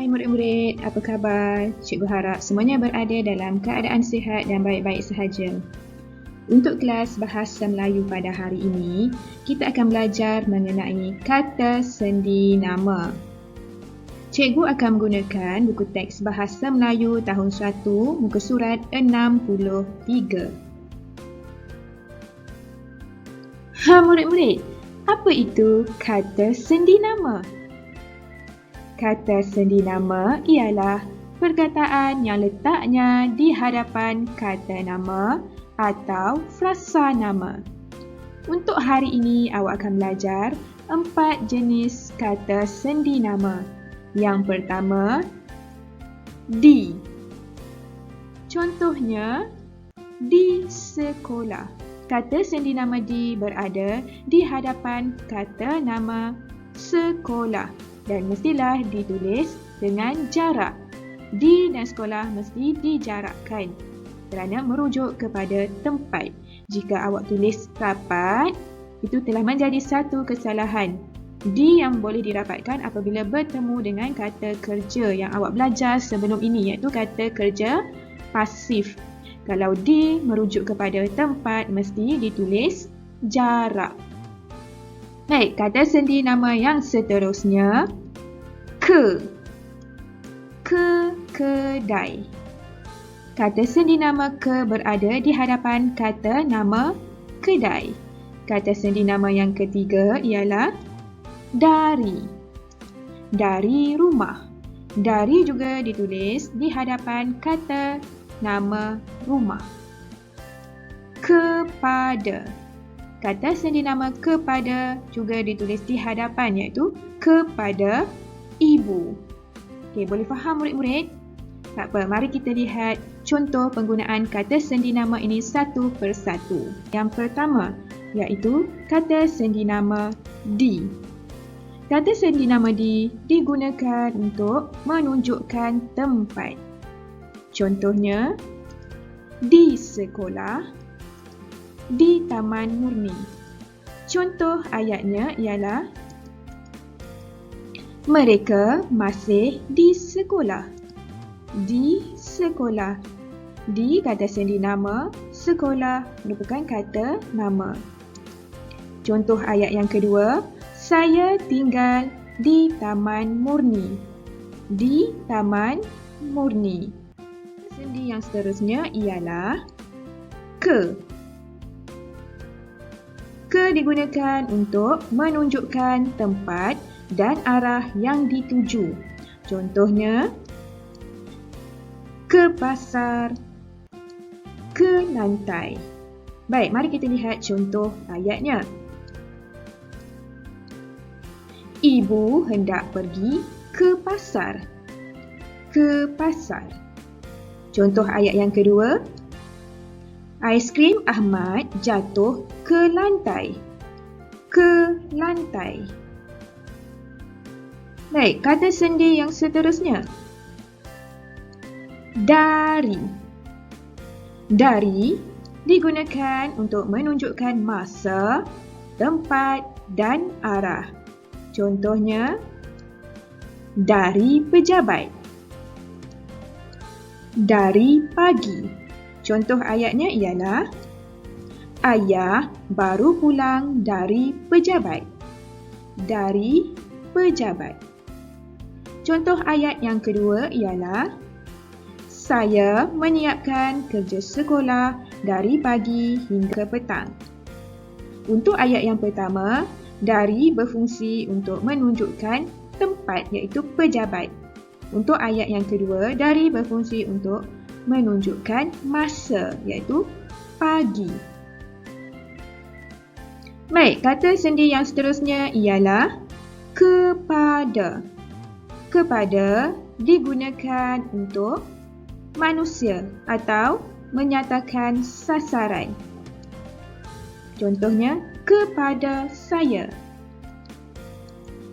Hai murid-murid, apa khabar? Cikgu harap semuanya berada dalam keadaan sihat dan baik-baik sahaja. Untuk kelas Bahasa Melayu pada hari ini, kita akan belajar mengenai kata sendi nama. Cikgu akan menggunakan buku teks Bahasa Melayu tahun 1, muka surat 63. Murid-murid, apa itu kata sendi nama? Kata sendi nama ialah perkataan yang letaknya di hadapan kata nama atau frasa nama. Untuk hari ini, awak akan belajar 4 jenis kata sendi nama. Yang pertama, di. Contohnya, di sekolah. Kata sendi nama di berada di hadapan kata nama sekolah. Dan mestilah ditulis dengan jarak. Di dan sekolah mesti dijarakkan kerana merujuk kepada tempat. Jika awak tulis rapat, itu telah menjadi satu kesalahan. Di yang boleh dirapatkan apabila bertemu dengan kata kerja yang awak belajar sebelum ini, iaitu kata kerja pasif. Kalau di merujuk kepada tempat, mesti ditulis jarak. Baik, kata sendi nama yang seterusnya, ke. Kedai. Kata sendi nama ke berada di hadapan kata nama kedai. Kata sendi nama yang ketiga ialah dari. Dari rumah. Dari juga ditulis di hadapan kata nama rumah. Kepada. Kata sendi nama kepada juga ditulis di hadapan, iaitu kepada ibu. Okey, boleh faham murid-murid? Tak apa, mari kita lihat contoh penggunaan kata sendi nama ini satu persatu. Yang pertama, iaitu kata sendi nama di. Kata sendi nama di digunakan untuk menunjukkan tempat. Contohnya, di sekolah, di Taman Murni. Contoh ayatnya ialah mereka masih di sekolah. Di sekolah. Di kata sendi nama, sekolah merupakan kata nama. Contoh ayat yang kedua, saya tinggal di Taman Murni. Di Taman Murni. Sendi yang seterusnya ialah ke. Ke digunakan untuk menunjukkan tempat dan arah yang dituju. Contohnya, ke pasar, ke lantai. Baik, mari kita lihat contoh ayatnya. Ibu hendak pergi ke pasar. Ke pasar. Contoh ayat yang kedua. Aiskrim Ahmad jatuh ke lantai. Ke lantai. Baik, kata sendi yang seterusnya. Dari. Dari digunakan untuk menunjukkan masa, tempat dan arah. Contohnya, dari pejabat. Dari pagi. Contoh ayatnya ialah ayah baru pulang dari pejabat. Dari pejabat. Contoh ayat yang kedua ialah saya menyiapkan kerja sekolah dari pagi hingga petang. Untuk ayat yang pertama, dari berfungsi untuk menunjukkan tempat, iaitu pejabat. Untuk ayat yang kedua, dari berfungsi untuk menunjukkan masa, iaitu pagi. Baik, kata sendi yang seterusnya ialah kepada. Kepada digunakan untuk manusia atau menyatakan sasaran. Contohnya, kepada saya.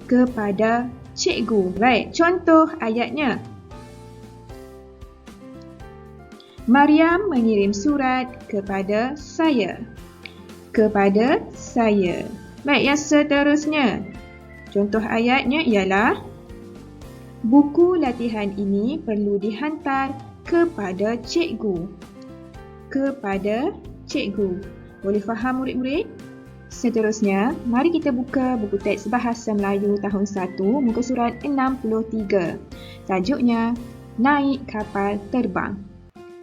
Kepada cikgu. Baik, contoh ayatnya. Maryam mengirim surat kepada saya. Kepada saya. Baik, yang seterusnya. Contoh ayatnya ialah Buku latihan ini perlu dihantar kepada cikgu. Kepada cikgu. Boleh faham murid-murid? Seterusnya, mari kita buka buku teks Bahasa Melayu tahun 1, muka surat 63. Tajuknya, Naik Kapal Terbang.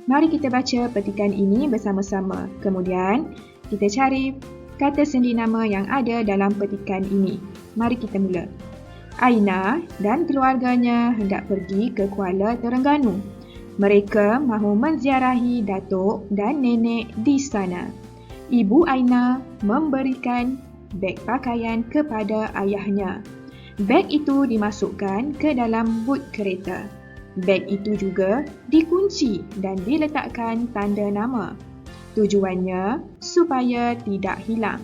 Mari kita baca petikan ini bersama-sama. Kemudian, kita cari kata sendi nama yang ada dalam petikan ini. Mari kita mula. Aina dan keluarganya hendak pergi ke Kuala Terengganu. Mereka mahu menziarahi datuk dan nenek di sana. Ibu Aina memberikan beg pakaian kepada ayahnya. Beg itu dimasukkan ke dalam but kereta. Beg itu juga dikunci dan diletakkan tanda nama. Tujuannya supaya tidak hilang.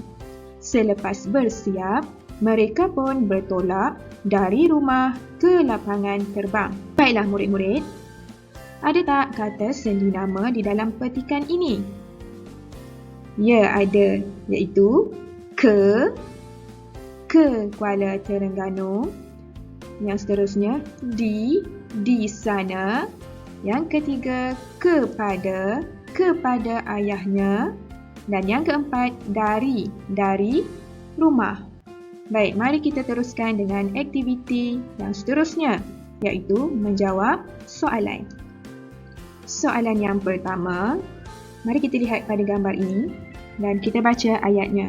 Selepas bersiap, mereka pun bertolak dari rumah ke lapangan terbang. Baiklah murid-murid, ada tak kata sendi nama di dalam petikan ini? Ya, ada, iaitu ke Kuala Terengganu. Yang seterusnya, di sana. Yang ketiga, kepada ayahnya. Dan yang keempat, dari rumah. Baik, mari kita teruskan dengan aktiviti yang seterusnya, iaitu menjawab soalan. Soalan yang pertama, mari kita lihat pada gambar ini dan kita baca ayatnya.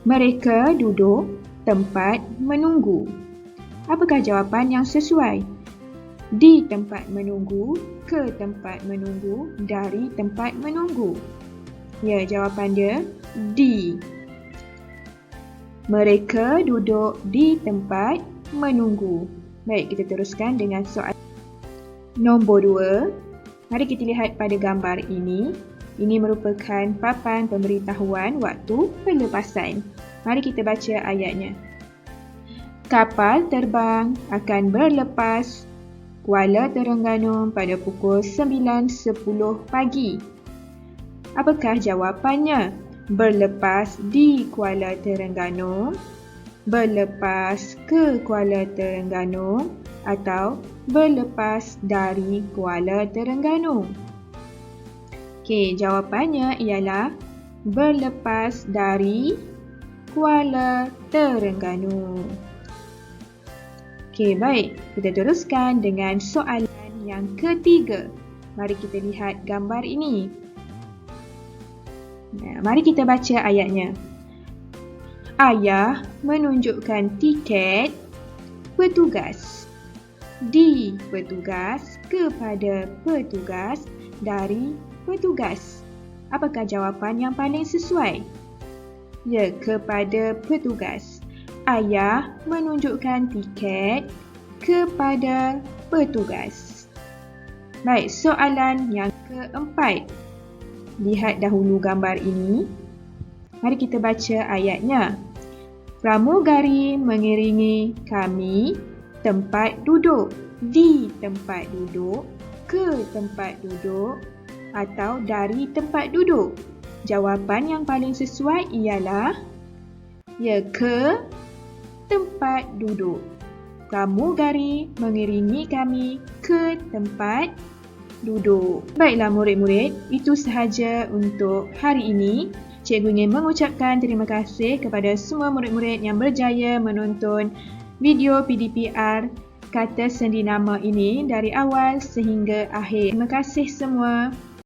Mereka duduk tempat menunggu. Apakah jawapan yang sesuai? Di tempat menunggu, ke tempat menunggu, dari tempat menunggu. Ya, jawapan dia di. Mereka duduk di tempat menunggu. Baik, kita teruskan dengan soalan nombor 2. Mari kita lihat pada gambar ini. Ini merupakan papan pemberitahuan waktu pelepasan. Mari kita baca ayatnya. Kapal terbang akan berlepas Kuala Terengganu pada pukul 9.10 pagi. Apakah jawapannya? Berlepas di Kuala Terengganu, berlepas ke Kuala Terengganu, atau berlepas dari Kuala Terengganu? Okey, jawapannya ialah berlepas dari Kuala Terengganu. Okey, baik. Kita teruskan dengan soalan yang ketiga. Mari kita lihat gambar ini. Mari kita baca ayatnya. Ayah menunjukkan tiket petugas. Di petugas, kepada petugas, dari petugas. Apakah jawapan yang paling sesuai? Ya, kepada petugas. Ayah menunjukkan tiket kepada petugas. Baik, soalan yang keempat. Lihat dahulu gambar ini. Mari kita baca ayatnya. Pramugari mengiringi kami tempat duduk. Di tempat duduk, ke tempat duduk, atau dari tempat duduk. Jawapan yang paling sesuai ialah ya, ke tempat duduk. Pramugari mengiringi kami ke tempat duduk. Baiklah murid-murid, itu sahaja untuk hari ini. Cikgu ingin mengucapkan terima kasih kepada semua murid-murid yang berjaya menonton video PDPR kata sendi nama ini dari awal sehingga akhir. Terima kasih semua.